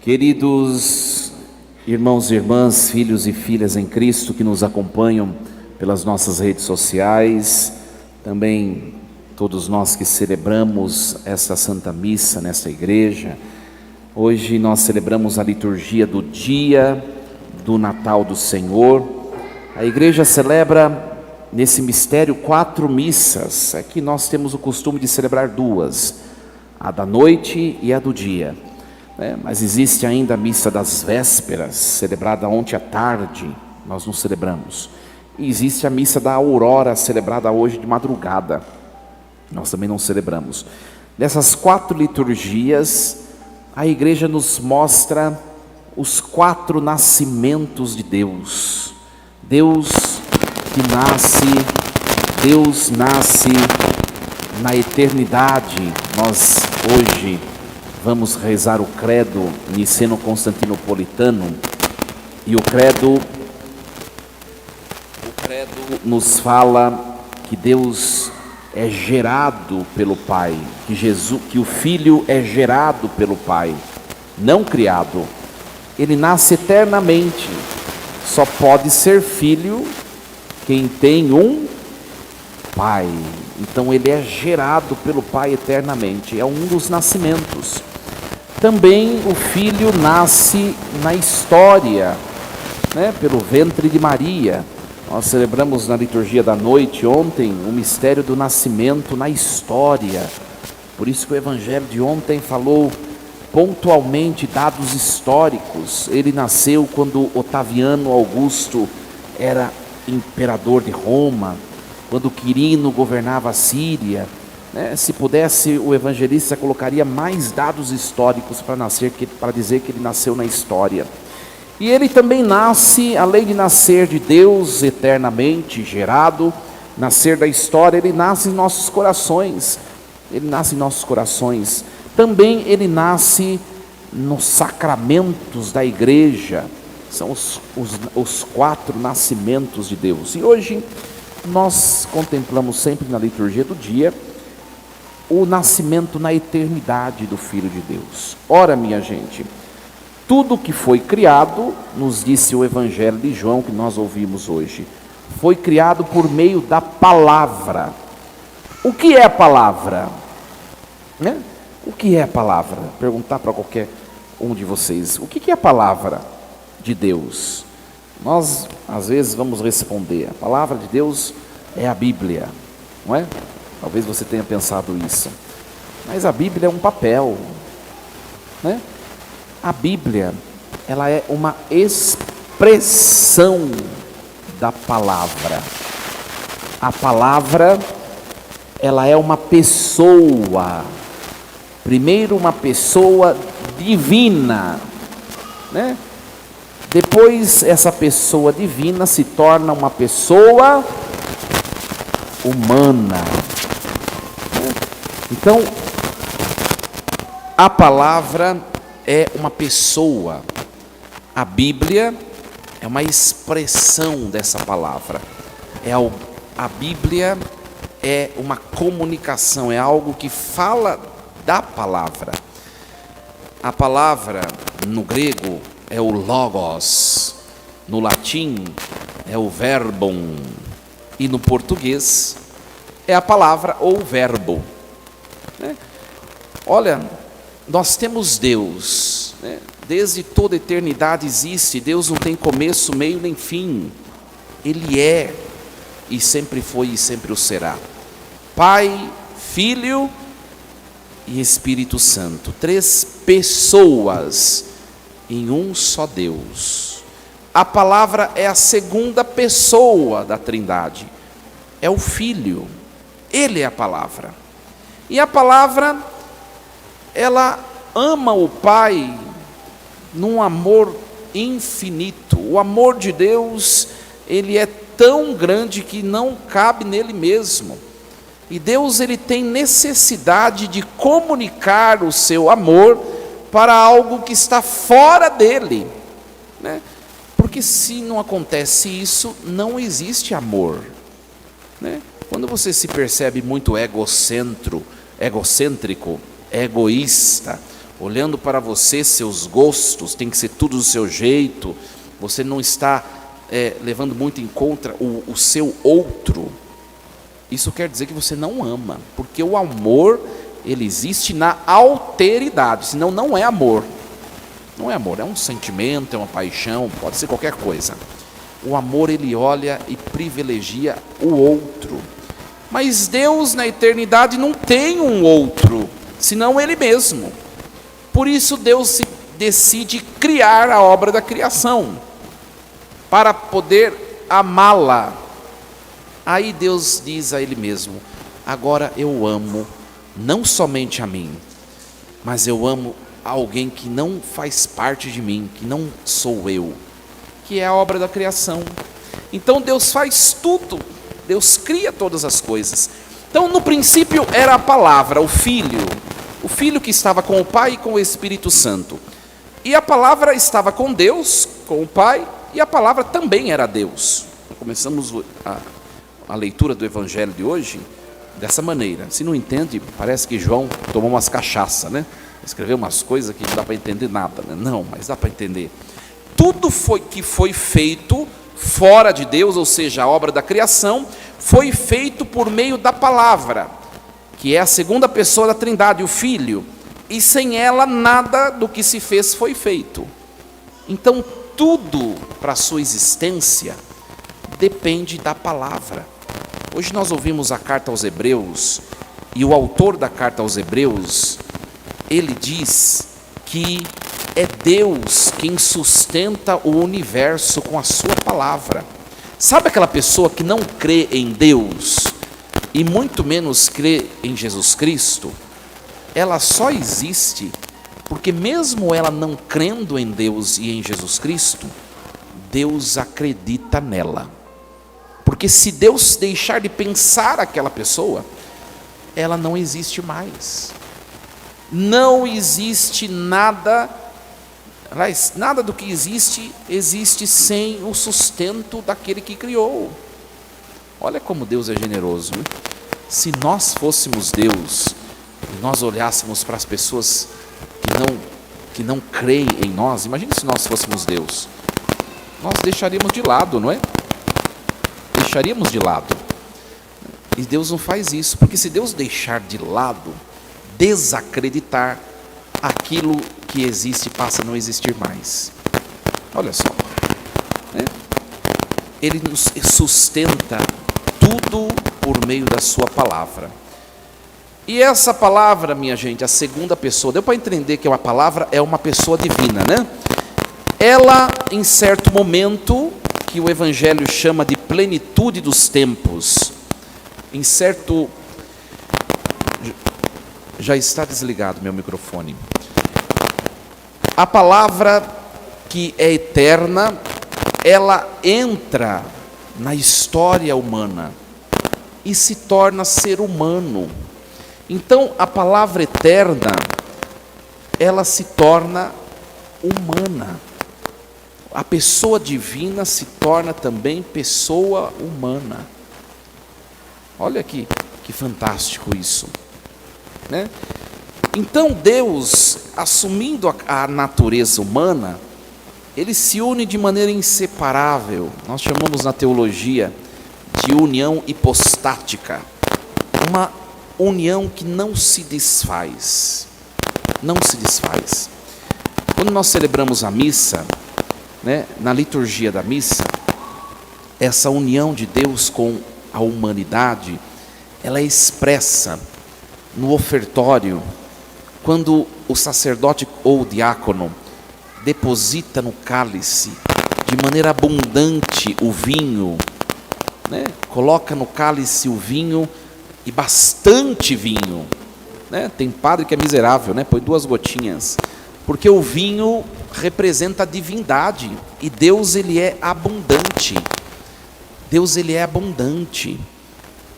Queridos irmãos e irmãs, filhos e filhas em Cristo que nos acompanham pelas nossas redes sociais, também todos nós que celebramos esta Santa Missa nesta igreja. Hoje nós celebramos a liturgia do dia do Natal do Senhor. A igreja celebra nesse mistério 4 missas. Aqui nós temos o costume de celebrar 2, a da noite e a do dia. Mas existe ainda a missa das vésperas, celebrada ontem à tarde, nós não celebramos. E existe a missa da aurora, celebrada hoje de madrugada, nós também não celebramos. Nessas 4 liturgias, a igreja nos mostra os 4 nascimentos de Deus. Deus nasce na eternidade. Nós hoje vamos rezar o credo niceno-constantinopolitano, e o credo nos fala que Deus é gerado pelo Pai, que o Filho é gerado pelo Pai, não criado. Ele nasce eternamente. Só pode ser filho quem tem um Pai. Então ele é gerado pelo Pai eternamente. É um dos nascimentos. Também o Filho nasce na história, pelo ventre de Maria. Nós celebramos na liturgia da noite ontem o mistério do nascimento na história. Por isso que o evangelho de ontem falou pontualmente dados históricos. Ele nasceu quando Otaviano Augusto era imperador de Roma, quando Quirino governava a Síria. Se pudesse, o evangelista colocaria mais dados históricos para dizer que ele nasceu na história. E ele também nasce, além de nascer de Deus eternamente gerado, nascer da história, ele nasce em nossos corações. Ele nasce em nossos corações. Também ele nasce nos sacramentos da igreja. São os 4 nascimentos de Deus. E hoje nós contemplamos sempre na liturgia do dia o nascimento na eternidade do Filho de Deus. Ora, minha gente, tudo que foi criado, nos disse o Evangelho de João que nós ouvimos hoje, foi criado por meio da palavra. O que é a palavra? O que é a palavra? Perguntar para qualquer um de vocês, o que é a palavra de Deus? Nós, às vezes, vamos responder, a palavra de Deus é a Bíblia, não é? Talvez você tenha pensado isso, mas a Bíblia é um papel, A Bíblia, ela é uma expressão da palavra. A palavra, ela é uma pessoa. Primeiro, uma pessoa divina, Depois, essa pessoa divina se torna uma pessoa humana. Então, a palavra é uma pessoa. A Bíblia é uma expressão dessa palavra. A Bíblia é uma comunicação, é algo que fala da palavra. A palavra no grego é o logos, no latim é o verbum, e no português é a palavra ou verbo. Olha, nós temos Deus, desde toda a eternidade existe. Deus não tem começo, meio nem fim. Ele é, e sempre foi e sempre o será. Pai, Filho e Espírito Santo, 3 pessoas em um só Deus. A palavra é a segunda pessoa da Trindade, é o Filho. Ele é a palavra. E a palavra, ela ama o Pai num amor infinito. O amor de Deus, ele é tão grande que não cabe nele mesmo. E Deus, ele tem necessidade de comunicar o seu amor para algo que está fora dele, Porque se não acontece isso, não existe amor, Quando você se percebe muito egocêntrico, egoísta, olhando para você, seus gostos, tem que ser tudo do seu jeito, você não está levando muito em conta o seu outro, isso quer dizer que você não ama, porque o amor, ele existe na alteridade, senão não é amor. Não é amor, é um sentimento, é uma paixão, pode ser qualquer coisa. O amor, ele olha e privilegia o outro. Mas Deus na eternidade não tem um outro, senão Ele mesmo. Por isso Deus decide criar a obra da criação, para poder amá-la. Aí Deus diz a Ele mesmo: agora eu amo não somente a mim, mas eu amo alguém que não faz parte de mim, que não sou eu, que é a obra da criação. Então Deus faz tudo, Deus cria todas as coisas. Então no princípio era a palavra, o Filho que estava com o Pai e com o Espírito Santo. E a palavra estava com Deus, com o Pai, e a palavra também era Deus. Começamos a leitura do Evangelho de hoje dessa maneira. Se não entende, parece que João tomou umas cachaça, né? Escreveu umas coisas que não dá para entender nada, né? Não, mas dá para entender. Tudo que foi feito fora de Deus, ou seja, a obra da criação, foi feito por meio da palavra, que é a segunda pessoa da Trindade, o Filho, e sem ela nada do que se fez foi feito. Então tudo para a sua existência depende da palavra. Hoje nós ouvimos a carta aos Hebreus, e o autor da carta aos Hebreus, ele diz que é Deus quem sustenta o universo com a sua palavra. Sabe aquela pessoa que não crê em Deus, e muito menos crê em Jesus Cristo? Ela só existe porque mesmo ela não crendo em Deus e em Jesus Cristo, Deus acredita nela. Porque se Deus deixar de pensar aquela pessoa, ela não existe mais. Não existe nada, aliás, nada do que existe, existe sem o sustento daquele que criou. Olha como Deus é generoso, né? Se nós fôssemos Deus, e nós olhássemos para as pessoas que não creem em nós, imagine se nós fôssemos Deus, nós deixaríamos de lado, não é? Deixaríamos de lado. E Deus não faz isso, porque se Deus deixar de lado, desacreditar, aquilo que existe passa a não existir mais. Olha só, né? Ele nos sustenta tudo por meio da sua palavra. E essa palavra, minha gente, a segunda pessoa, deu para entender que a palavra é uma pessoa divina, né? Ela, em certo momento, que o Evangelho chama de plenitude dos tempos, em certo... Já está desligado meu microfone. A palavra que é eterna, ela entra na história humana e se torna ser humano. Então a palavra eterna, ela se torna humana. A pessoa divina se torna também pessoa humana. Olha aqui, que fantástico isso, né? Então Deus, assumindo a natureza humana, Ele se une de maneira inseparável. Nós chamamos na teologia de união hipostática. Uma união que não se desfaz. Não se desfaz. Quando nós celebramos a missa, né, na liturgia da missa, essa união de Deus com a humanidade, ela é expressa no ofertório, quando o sacerdote ou o diácono deposita no cálice de maneira abundante o vinho, né? Coloca no cálice o vinho e bastante vinho, né? Tem padre que é miserável, né? Põe 2 gotinhas, porque o vinho representa a divindade e Deus, ele é abundante. Deus, ele é abundante.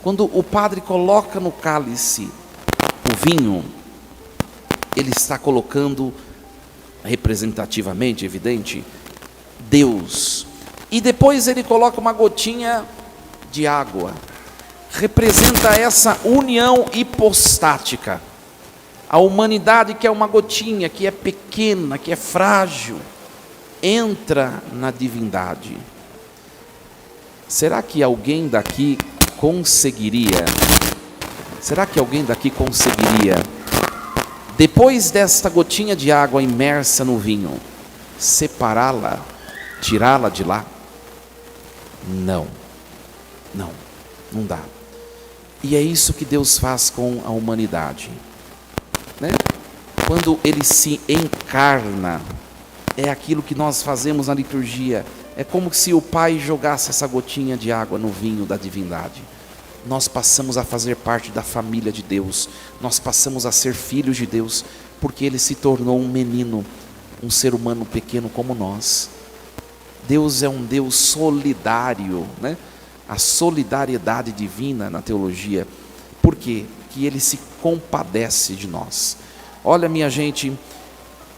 Quando o padre coloca no cálice o vinho, ele está colocando representativamente, evidente, Deus. E depois ele coloca uma gotinha de água. Representa essa união hipostática. A humanidade, que é uma gotinha, que é pequena, que é frágil, entra na divindade. Será que alguém daqui conseguiria? Será que alguém daqui conseguiria, depois desta gotinha de água imersa no vinho, separá-la, tirá-la de lá? Não, não dá. E é isso que Deus faz com a humanidade, né? Quando Ele se encarna, é aquilo que nós fazemos na liturgia. É como se o Pai jogasse essa gotinha de água no vinho da divindade. Nós passamos a fazer parte da família de Deus, nós passamos a ser filhos de Deus, porque Ele se tornou um menino, um ser humano pequeno como nós. Deus é um Deus solidário, né? A solidariedade divina na teologia. Por quê? Que Ele se compadece de nós. Olha, minha gente,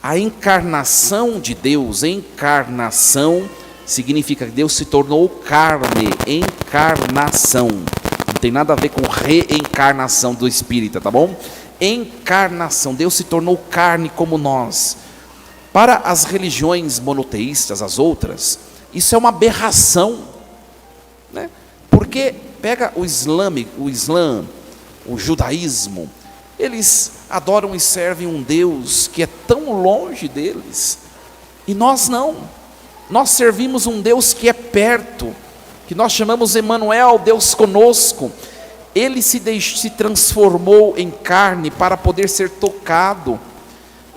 a encarnação de Deus, encarnação significa que Deus se tornou carne, encarnação. Não tem nada a ver com reencarnação do espírita, tá bom? Encarnação, Deus se tornou carne como nós. Para as religiões monoteístas, as outras, isso é uma aberração, né? Porque pega o Islã, o judaísmo, eles adoram e servem um Deus que é tão longe deles, e nós não. Nós servimos um Deus que é perto, que nós chamamos Emanuel, Deus conosco. Ele se transformou em carne para poder ser tocado.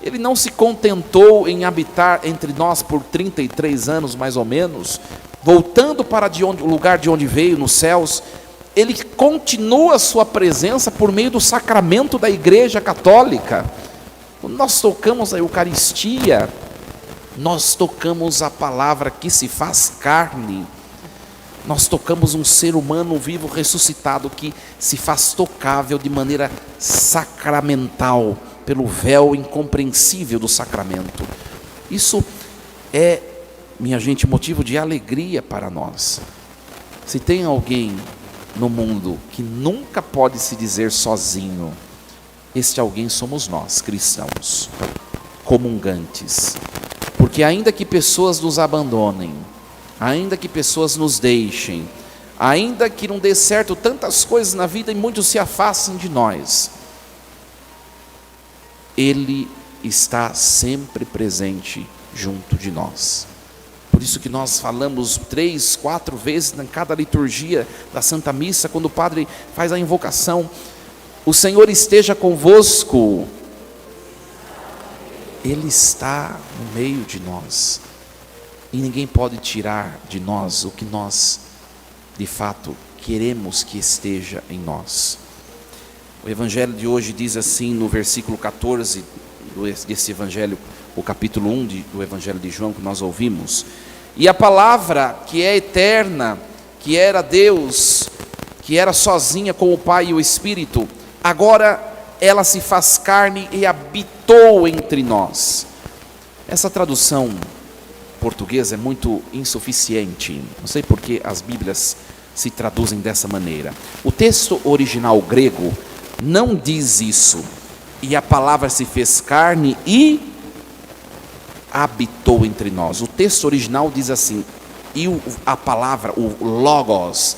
Ele não se contentou em habitar entre nós por 33 anos, mais ou menos, voltando para o lugar de onde veio, nos céus. Ele continua a sua presença por meio do sacramento da Igreja Católica. Quando nós tocamos a Eucaristia, nós tocamos a palavra que se faz carne. Nós tocamos um ser humano vivo, ressuscitado, que se faz tocável de maneira sacramental, pelo véu incompreensível do sacramento. Isso é, minha gente, motivo de alegria para nós. Se tem alguém no mundo que nunca pode se dizer sozinho, este alguém somos nós, cristãos, comungantes. Porque ainda que pessoas nos abandonem, ainda que pessoas nos deixem, ainda que não dê certo tantas coisas na vida e muitos se afastem de nós, Ele está sempre presente junto de nós. Por isso que nós falamos 3, 4 vezes em cada liturgia da Santa Missa, quando o Padre faz a invocação: o Senhor esteja convosco. Ele está no meio de nós, e ninguém pode tirar de nós o que nós, de fato, queremos que esteja em nós. O Evangelho de hoje diz assim, no versículo 14 desse Evangelho, o capítulo 1 do Evangelho de João que nós ouvimos: e a palavra que é eterna, que era Deus, que era sozinha com o Pai e o Espírito, agora ela se faz carne e habitou entre nós. Essa tradução portuguesa é muito insuficiente. Não sei por que as Bíblias se traduzem dessa maneira. O texto original grego não diz isso. E a palavra se fez carne e habitou entre nós. O texto original diz assim: e a palavra, o logos,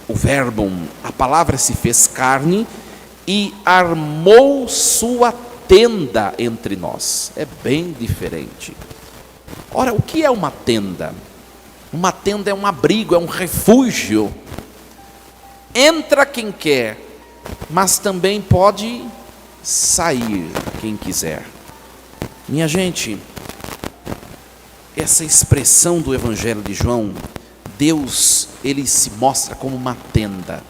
o verbum, a palavra se fez carne e armou sua tenda entre nós. É bem diferente. Ora, o que é uma tenda? Uma tenda é um abrigo, é um refúgio. Entra quem quer, mas também pode sair quem quiser. Minha gente, essa expressão do Evangelho de João, Deus, Ele se mostra como uma tenda.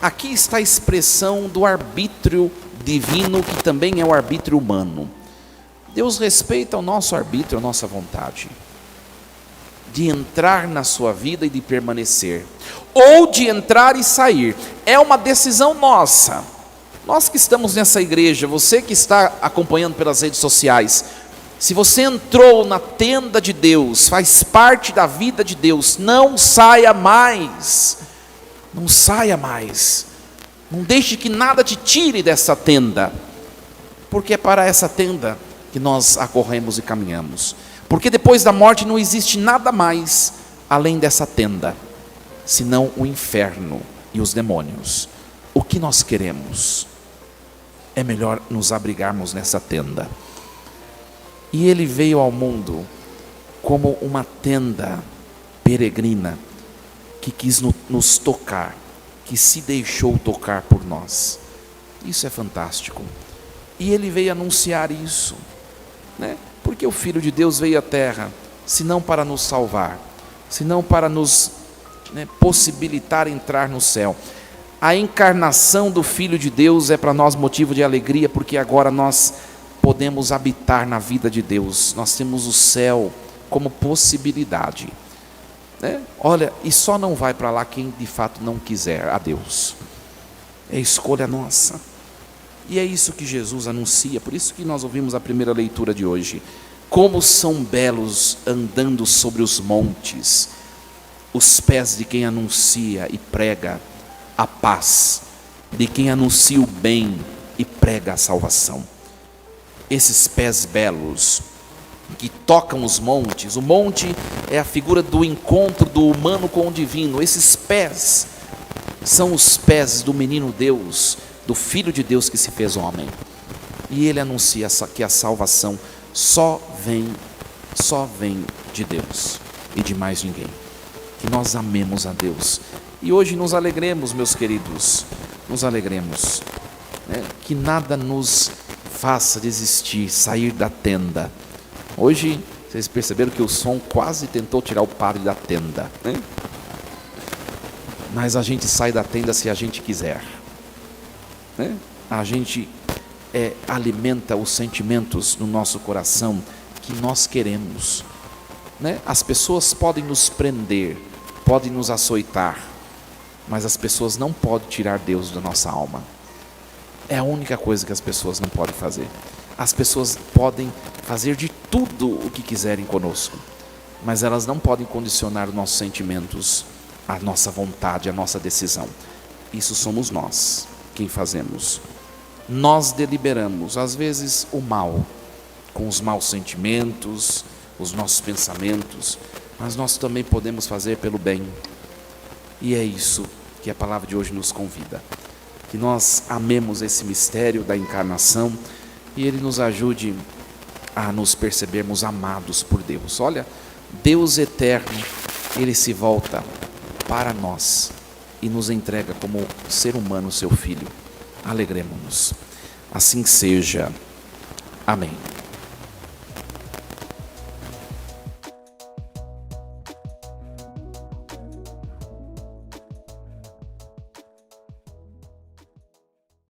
Aqui está a expressão do arbítrio divino, que também é o arbítrio humano. Deus respeita o nosso arbítrio, a nossa vontade de entrar na sua vida e de permanecer, ou de entrar e sair. É uma decisão nossa. Nós que estamos nessa igreja, você que está acompanhando pelas redes sociais, se você entrou na tenda de Deus, faz parte da vida de Deus, não saia mais. Não saia mais. Não deixe que nada te tire dessa tenda. porque é para essa tenda que nós acorremos e caminhamos. Porque depois da morte não existe nada mais além dessa tenda, senão o inferno e os demônios. O que nós queremos? É melhor nos abrigarmos nessa tenda. E ele veio ao mundo como uma tenda peregrina, que quis nos tocar, que se deixou tocar por nós. Isso é fantástico. E ele veio anunciar isso, né? Porque o Filho de Deus veio à terra, senão para nos salvar, senão para nos possibilitar entrar no céu. A encarnação do Filho de Deus é para nós motivo de alegria, porque agora nós podemos habitar na vida de Deus. Nós temos o céu como possibilidade, né? Olha, e só não vai para lá quem de fato não quiser a Deus. É escolha nossa. E é isso que Jesus anuncia. Por isso que nós ouvimos a primeira leitura de hoje. Como são belos andando sobre os montes os pés de quem anuncia e prega a paz, de quem anuncia o bem e prega a salvação. Esses pés belos que tocam os montes. O monte é a figura do encontro do humano com o divino. Esses pés são os pés do menino Deus, do Filho de Deus que se fez homem. E ele anuncia que a salvação só vem de Deus e de mais ninguém. Que nós amemos a Deus. E hoje nos alegremos, meus queridos, nos alegremos, né? Que nada nos faça desistir, sair da tenda. Hoje, vocês perceberam que o som quase tentou tirar o padre da tenda, né? Mas a gente sai da tenda se a gente quiser, né? A gente alimenta os sentimentos no nosso coração que nós queremos, né? As pessoas podem nos prender, podem nos açoitar, mas as pessoas não podem tirar Deus da nossa alma. É a única coisa que as pessoas não podem fazer. As pessoas podem fazer de tudo o que quiserem conosco, mas elas não podem condicionar os nossos sentimentos, a nossa vontade, a nossa decisão. Isso somos nós quem fazemos. Nós deliberamos, às vezes, o mal, com os maus sentimentos, os nossos pensamentos, mas nós também podemos fazer pelo bem. E é isso que a palavra de hoje nos convida. Que nós amemos esse mistério da encarnação e ele nos ajude a nos percebermos amados por Deus. Olha, Deus eterno, ele se volta para nós e nos entrega como ser humano, seu Filho. Alegremos-nos. Assim seja. Amém.